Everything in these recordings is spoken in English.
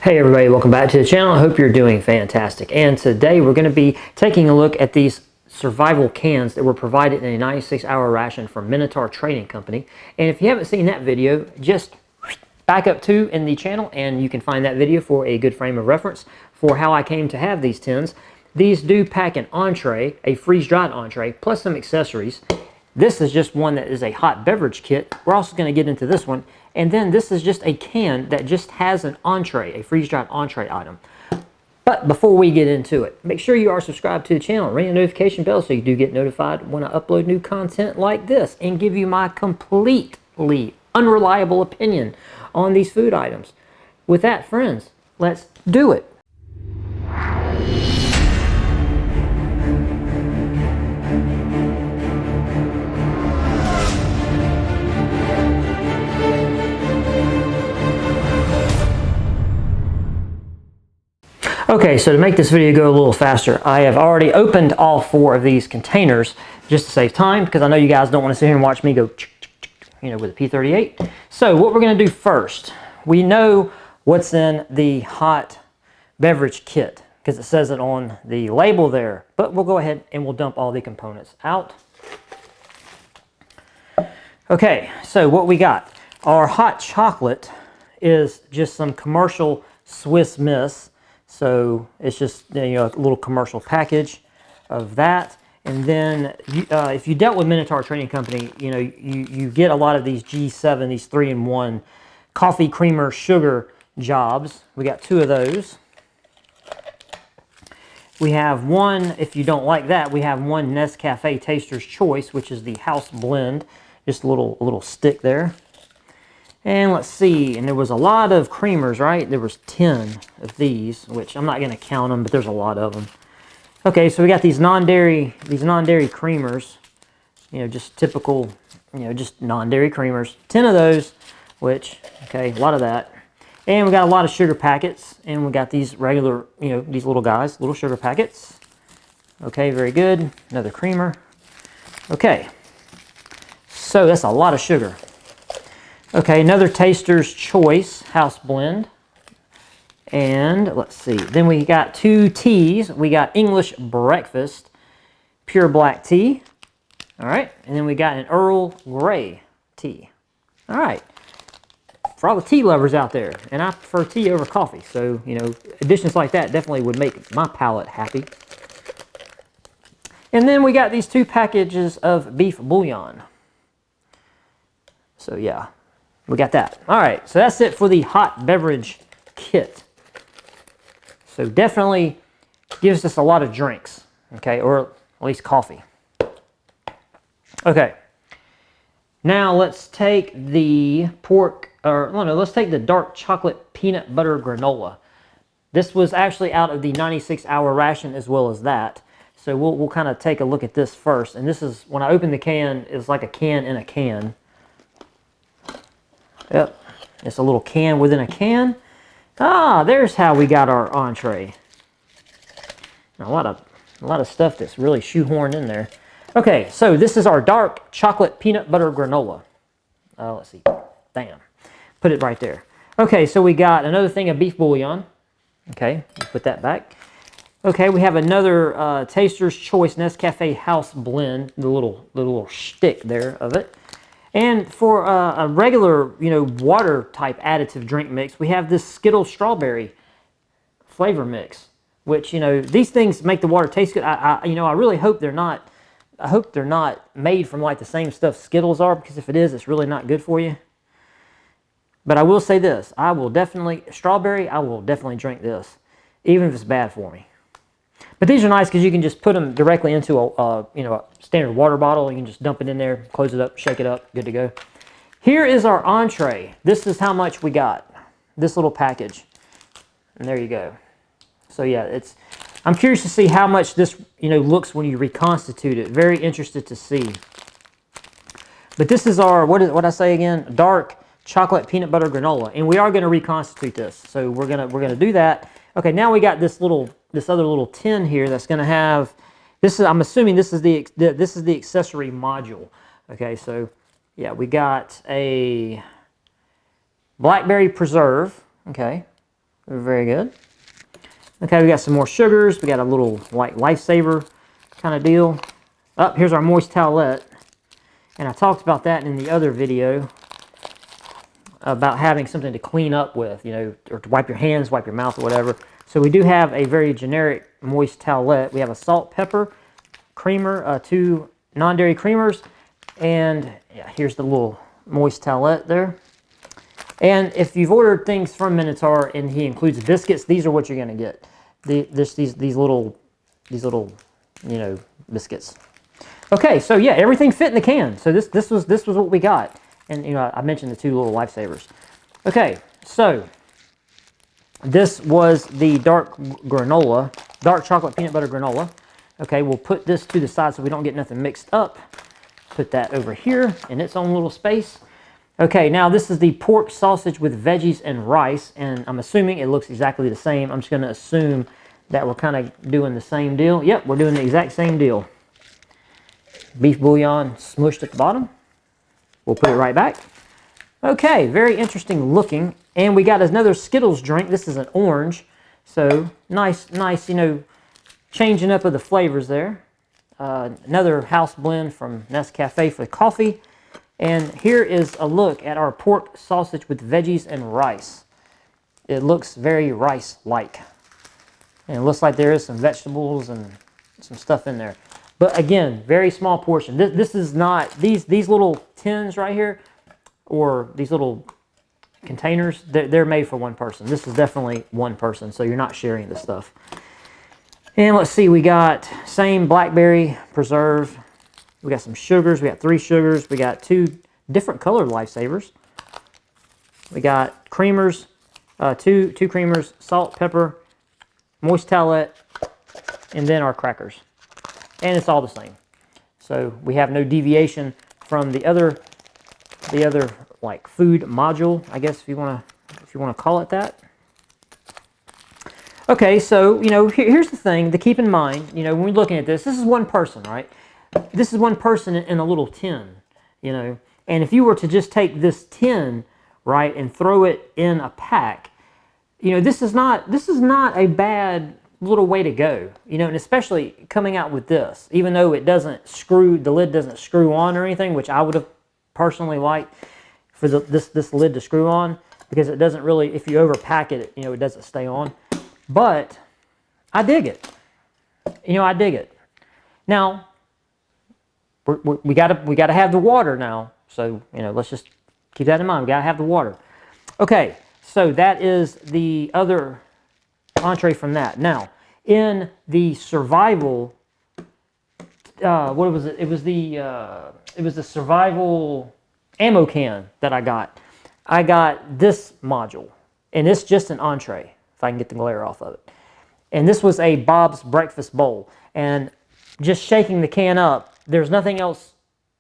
Hey everybody, welcome back to the channel. I hope you're doing fantastic. And today we're going to be taking a look at these survival cans that were provided in a 96-hour ration from Minotaur Trading Company. And if you haven't seen that video, just back up in the channel and you can find that video for a good frame of reference for how I came to have these tins. These do pack an entree, a freeze-dried entree, plus some accessories. This is just one that is a hot beverage kit. We're also going to get into this one. And then this is just a can that just has an entree, a freeze-dried entree item. But before we get into it, make sure you are subscribed to the channel. Ring the notification bell so you do get notified when I upload new content like this and give you my completely unreliable opinion on these food items. With that, friends, let's do it. Okay, so to make this video go a little faster, I have already opened all 4 of these containers just to save time because I know you guys don't want to sit here and watch me go, with a P38. So what we're going to do first, we know what's in the hot beverage kit because it says it on the label there, but we'll go ahead and we'll dump all the components out. Okay, so what we got, our hot chocolate is just some commercial Swiss Miss. So it's just a little commercial package of that. And then if you dealt with Minotaur Trading Company, you get a lot of these G7, these 3-in-1 coffee creamer sugar jobs. We got 2 of those. We have one, if you don't like that, we have one Nescafe Taster's Choice, which is the house blend. Just a little stick there. And let's see, and there was a lot of creamers, right? There was 10 of these, which I'm not going to count them, but there's a lot of them. Okay, so we got these non-dairy creamers, just typical, just non-dairy creamers. 10 of those, which, okay, a lot of that. And we got a lot of sugar packets, and we got these regular, these little guys, little sugar packets. Okay, very good. Another creamer. Okay, so that's a lot of sugar. Okay, another Taster's Choice house blend. And let's see, then we got 2 teas. We got English Breakfast Pure Black Tea. All right, and then we got an Earl Grey tea. All right, for all the tea lovers out there, and I prefer tea over coffee, so, additions like that definitely would make my palate happy. And then we got these 2 packages of beef bouillon. So, yeah. We got that. All right, so that's it for the hot beverage kit. So definitely gives us a lot of drinks, okay, or at least coffee. Okay, now let's take the let's take the dark chocolate peanut butter granola. This was actually out of the 96-hour ration as well as that. So we'll kind of take a look at this first. And this is, when I open the can, it's like a can in a can. Yep, it's a little can within a can. Ah, there's how we got our entree. A lot of stuff that's really shoehorned in there. Okay, so this is our dark chocolate peanut butter granola. Let's see, damn, put it right there. Okay, so we got another thing of beef bouillon. Okay, put that back. Okay, we have another Taster's Choice Nescafe House Blend, the little stick there of it. And for a regular, water type additive drink mix, we have this Skittles strawberry flavor mix, which, these things make the water taste good. I really hope they're not. I hope they're not made from like the same stuff Skittles are, because if it is, it's really not good for you. But I will say this: I will definitely drink this, even if it's bad for me. But these are nice because you can just put them directly into a standard water bottle. You can just dump it in there, close it up, shake it up, good to go. Here is our entree. This is how much we got. This little package. And there you go. So yeah, I'm curious to see how much this looks when you reconstitute it. Very interested to see. But this is our, what I say again? Dark chocolate peanut butter granola. And we are going to reconstitute this. So we're gonna do that. Okay, now we got this other little tin here that's going to have, I'm assuming this is the accessory module. Okay, so yeah, we got a blackberry preserve. Okay, Very good. Okay, we got some more sugars. We got a little like lifesaver kind of deal. Oh, here's our moist towelette. And I talked about that in the other video about having something to clean up with, you know, or to wipe your hands, wipe your mouth, or whatever. So we do have a very generic moist towelette. We have a salt, pepper, creamer, 2 non-dairy creamers, and yeah, here's the little moist towelette there. And if you've ordered things from Minotaur and he includes biscuits, these are what you're going to get. These little, you know, biscuits. Okay, so yeah, everything fit in the can. So this was what we got. And you know, I mentioned the 2 little lifesavers. Okay, so this was the dark chocolate peanut butter granola. Okay, we'll put this to the side so we don't get nothing mixed up. Put that over here in its own little space. Okay, now this is the pork sausage with veggies and rice, and I'm assuming it looks exactly the same. I'm just going to assume that we're kind of doing the same deal. Yep, we're doing the exact same deal. Beef bouillon smushed at the bottom. We'll put it right back. Okay, very interesting looking. And we got another Skittles drink. This is an orange. So nice, you know, changing up of the flavors there. Another house blend from Nescafe for coffee. And here is a look at our pork sausage with veggies and rice. It looks very rice-like. And it looks like there is some vegetables and some stuff in there. But again, very small portion. This is not, these little tins right here, or these little containers, they're made for one person. This is definitely one person, so you're not sharing this stuff. And let's see, we got same blackberry preserve. We got some sugars. We got 3 sugars. We got 2 different colored lifesavers. We got creamers, two creamers, salt, pepper, moist towelette, and then our crackers. And it's all the same. So we have no deviation from the other like food module, I guess if you want to call it that. Okay, so you know, here's the thing to keep in mind. You know, when we're looking at this is one person, right? This is one person in a little tin, you know. And if you were to just take this tin, right, and throw it in a pack, you know, this is not a bad little way to go, you know, and especially coming out with this, even though it doesn't screw, the lid doesn't screw on or anything, which I would have personally liked for this lid to screw on, because it doesn't really, if you overpack it, you know, it doesn't stay on. But I dig it. You know, I dig it. Now, we gotta have the water now. So, you know, let's just keep that in mind. We gotta have the water. Okay, so that is the other entree from that. Now, in the survival, what was it? It was the survival ammo can that I got. I got this module, and it's just an entree, if I can get the glare off of it. And this was a Bob's Breakfast Bowl. And just shaking the can up, there's nothing else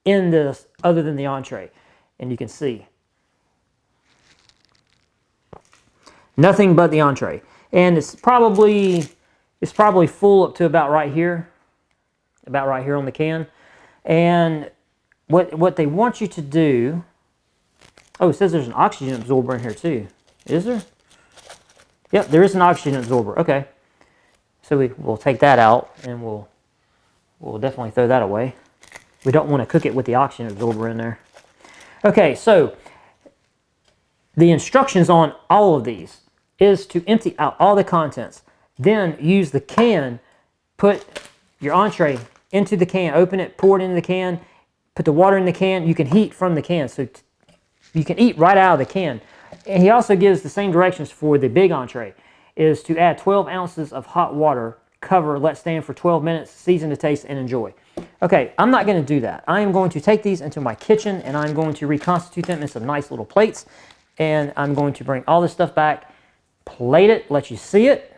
in this other than the entree. And you can see. Nothing but the entree. And it's probably full up to about right here. About right here on the can. And what they want you to do... Oh, it says there's an oxygen absorber in here too. Is there? Yep, there is an oxygen absorber. Okay. So we'll take that out, and we'll definitely throw that away. We don't want to cook it with the oxygen absorber in there. Okay, so the instructions on all of these is to empty out all the contents. Then use the can, put your entree into the can, open it, pour it into the can, put the water in the can. You can heat from the can, so you can eat right out of the can. And he also gives the same directions for the big entree, is to add 12 ounces of hot water, cover, let stand for 12 minutes, season to taste, and enjoy. Okay, I'm not going to do that. I am going to take these into my kitchen, and I'm going to reconstitute them in some nice little plates, and I'm going to bring all this stuff back, plate it, let you see it,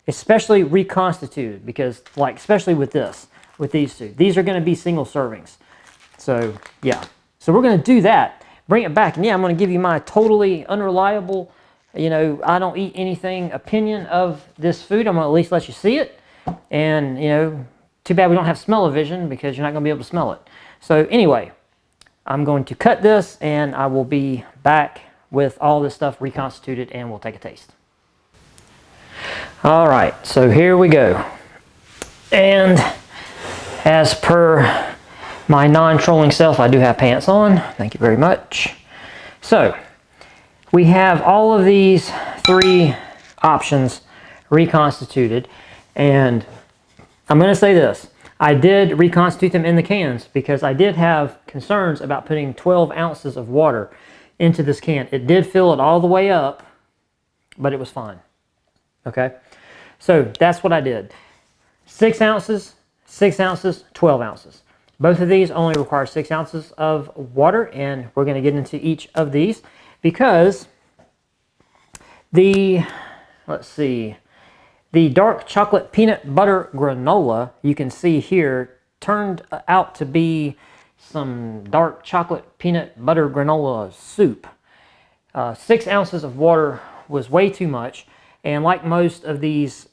especially reconstituted, because, like, especially with these two. These are going to be single servings. So, yeah. So we're going to do that. Bring it back, and yeah, I'm going to give you my totally unreliable, you know, I don't eat anything opinion of this food. I'm going to at least let you see it. And, you know, too bad we don't have smell-o-vision, because you're not going to be able to smell it. So anyway, I'm going to cut this, and I will be back with all this stuff reconstituted, and we'll take a taste. All right, so here we go. And as per my non-trolling self, I do have pants on. Thank you very much. So we have all of these 3 options reconstituted, and I'm going to say this. I did reconstitute them in the cans because I did have concerns about putting 12 ounces of water into this can. It did fill it all the way up, but it was fine. Okay, so that's what I did. 6 ounces, 6 ounces, 12 ounces. Both of these only require 6 ounces of water, and we're going to get into each of these because let's see, the dark chocolate peanut butter granola, you can see here, turned out to be some dark chocolate peanut butter granola soup. 6 ounces of water was way too much, and like most of these,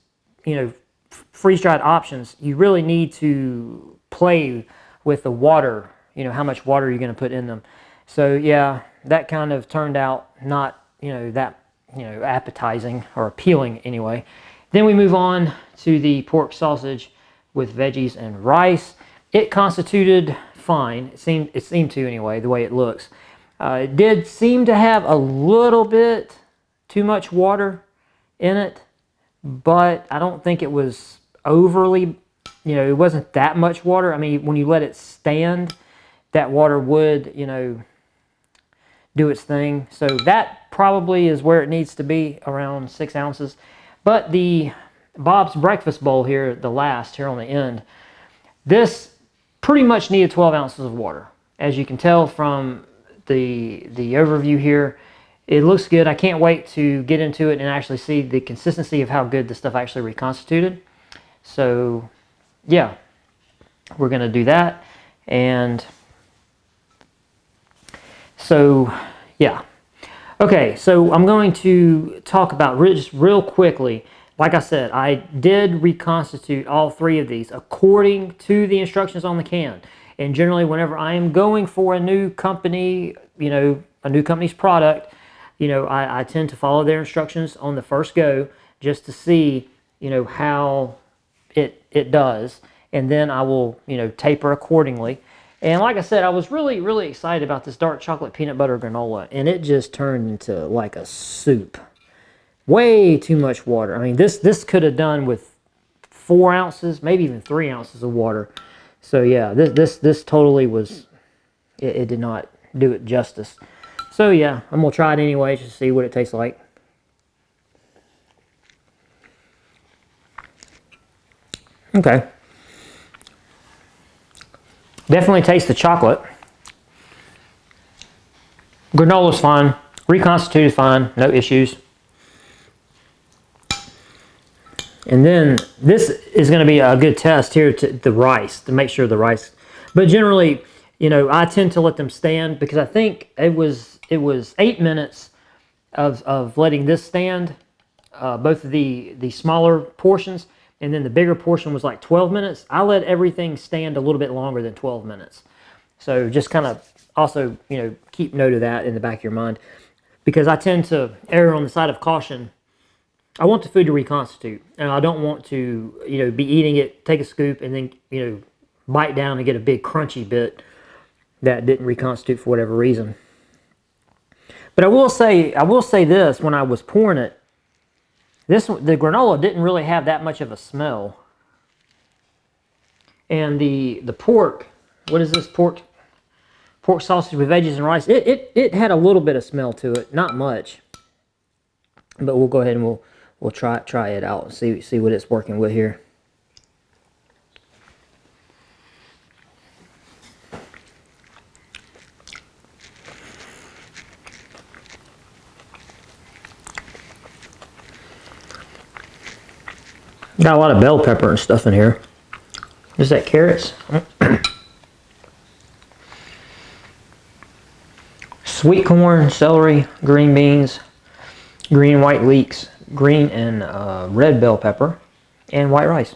freeze-dried options, you really need to play with the water, how much water you're going to put in them. So yeah, that kind of turned out not, that, appetizing or appealing anyway. Then we move on to the pork sausage with veggies and rice. It constituted fine. It seemed to anyway, the way it looks. It did seem to have a little bit too much water in it, but I don't think it was overly, it wasn't that much water. I mean, when you let it stand, that water would, do its thing. So that probably is where it needs to be, around 6 ounces. But the Bob's Breakfast Bowl here, the last here on the end, this pretty much needed 12 ounces of water. As you can tell from the overview here, it looks good. I can't wait to get into it and actually see the consistency of how good this stuff actually reconstituted. So yeah, we're going to do that. And so yeah. Okay, so I'm going to talk about just real quickly. Like I said, I did reconstitute all 3 of these according to the instructions on the can. And generally, whenever I am going for a new company, a new company's product, I tend to follow their instructions on the first go just to see, how it does. And then I will, taper accordingly. And like I said, I was really, really excited about this dark chocolate peanut butter granola, and it just turned into like a soup. Way too much water. I mean, this could have done with 4 ounces, maybe even 3 ounces of water. So yeah, this totally was, it did not do it justice. So yeah, I'm gonna try it anyway just to see what it tastes like. Okay. Definitely taste the chocolate. Granola's fine. Reconstituted fine. No issues. And then this is going to be a good test here to the rice, to make sure the rice. But generally, I tend to let them stand because I think it was 8 minutes of letting this stand, both of the smaller portions, and then the bigger portion was like 12 minutes. I let everything stand a little bit longer than 12 minutes. So just kind of also, keep note of that in the back of your mind, because I tend to err on the side of caution. I want the food to reconstitute, and I don't want to, be eating it, take a scoop, and then, bite down and get a big crunchy bit that didn't reconstitute for whatever reason. But I will say this: when I was pouring it, the granola didn't really have that much of a smell, and the pork, what is this, pork sausage with veggies and rice? It had a little bit of smell to it, not much, but we'll go ahead and we'll try it out and see what it's working with here. Got a lot of bell pepper and stuff in here. Is that carrots? Sweet corn, celery, green beans, green white leeks, green and red bell pepper, and white rice.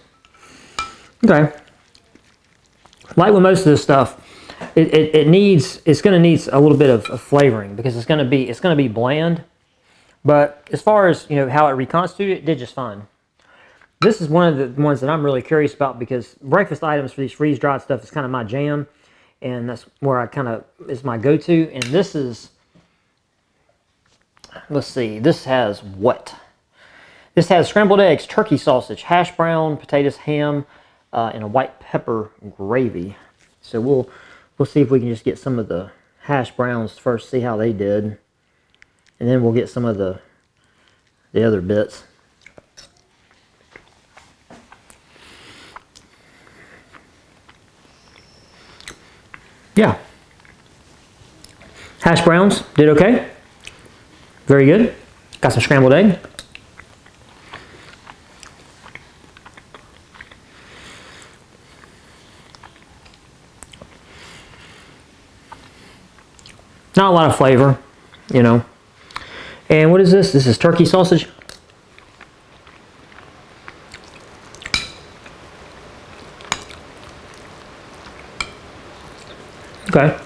Okay. Like with most of this stuff, it's going to need a little bit of flavoring because it's going to be bland. But as far as how it reconstituted, it did just fine. This is one of the ones that I'm really curious about, because breakfast items for these freeze-dried stuff is kind of my jam, and that's where I kind of is my go-to. And this is, let's see, this has what? This has scrambled eggs, turkey sausage, hash brown, potatoes, ham, and a white pepper gravy. So we'll see if we can just get some of the hash browns first, see how they did, and then we'll get some of the other bits. Yeah. Hash browns did okay. Very good. Got some scrambled egg. Not a lot of flavor, you know. And what is this? This is turkey sausage. Okay.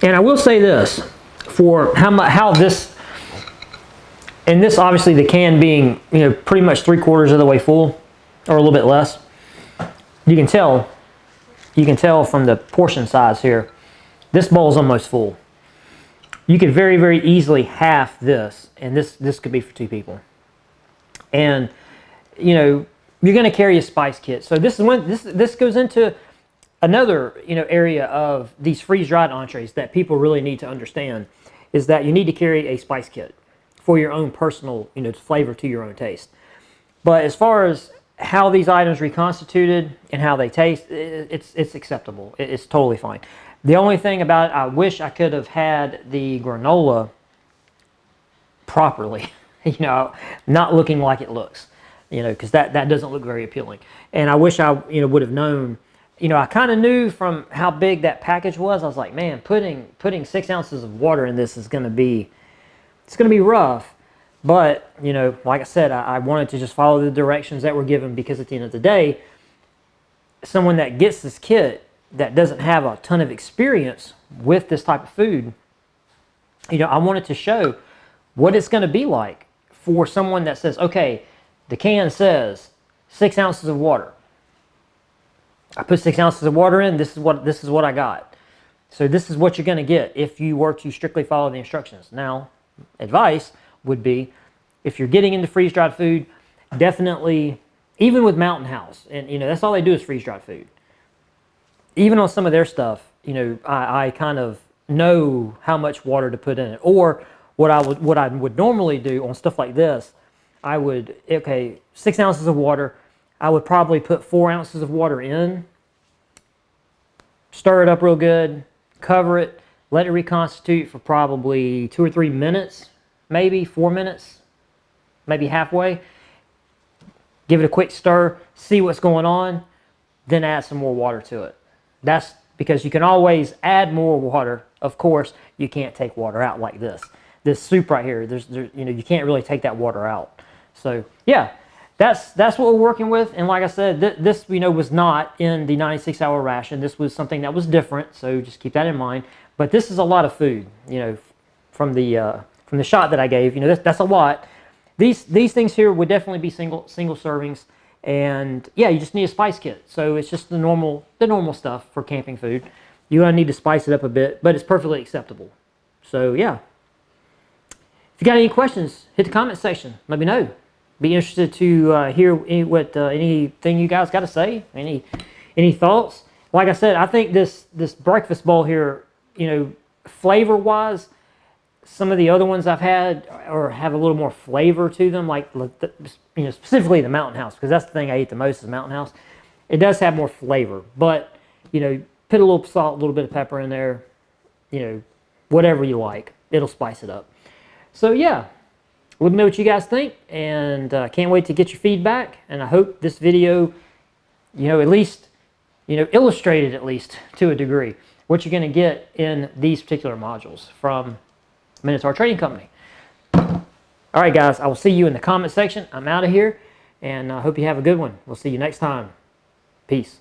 And I will say this, for how this, and this obviously the can being, you know, pretty much 3/4 of the way full, or a little bit less. You can tell from the portion size here, this bowl is almost full. You could very, very easily half this, and this could be for 2 people. And you know, you're going to carry a spice kit, so this is when this goes into another, you know, area of these freeze-dried entrees that people really need to understand, is that you need to carry a spice kit for your own personal, you know, flavor to your own taste. But as far as how these items reconstituted and how they taste, it's acceptable. It's totally fine. The only thing about it, I wish I could have had the granola properly, you know, not looking like it looks, you know, because that doesn't look very appealing. And I wish I, you know, would have known. You know, I kind of knew from how big that package was. I was like, man, putting 6 ounces of water in this is going to be, it's going to be rough. But, you know, like I said, I wanted to just follow the directions that were given, because at the end of the day, someone that gets this kit that doesn't have a ton of experience with this type of food, you know, I wanted to show what it's going to be like for someone that says, okay, the can says 6 ounces of water. I put 6 ounces of water in. This is what I got. So this is what you're going to get if you were to strictly follow the instructions. Now, advice would be, if you're getting into freeze-dried food, definitely, even with Mountain House, and you know that's all they do is freeze-dried food. Even on some of their stuff, you know, I kind of know how much water to put in it. Or what I would normally do on stuff like this, I would, okay, 6 ounces of water. I would probably put 4 ounces of water in, stir it up real good, cover it, let it reconstitute for probably 2 or 3 minutes, maybe 4 minutes, maybe halfway. Give it a quick stir, see what's going on, then add some more water to it. That's because you can always add more water. Of course, you can't take water out like this. This soup right here, you know, you can't really take that water out. So yeah. That's what we're working with. And like I said, this, you know, was not in the 96-hour ration. This was something that was different, so just keep that in mind. But this is a lot of food, you know, from the shot that I gave. You know, that's a lot. These things here would definitely be single servings. And yeah, you just need a spice kit. So it's just the normal stuff for camping food. You're gonna need to spice it up a bit, but it's perfectly acceptable. So yeah. If you got any questions, hit the comment section. Let me know. Be interested to hear what anything you guys got to say. Any thoughts? Like I said, I think this breakfast bowl here, you know, flavor wise, some of the other ones I've had or have a little more flavor to them, like, you know, specifically the Mountain House, because that's the thing I eat the most is Mountain House. It does have more flavor, but you know, put a little salt, a little bit of pepper in there, you know, whatever you like, it'll spice it up. So yeah. Let me know what you guys think, and can't wait to get your feedback. And I hope this video, you know, at least, you know, illustrated at least to a degree what you're going to get in these particular modules from Minotaur Trading Company. All right, guys, I will see you in the comment section. I'm out of here, and I hope you have a good one. We'll see you next time. Peace.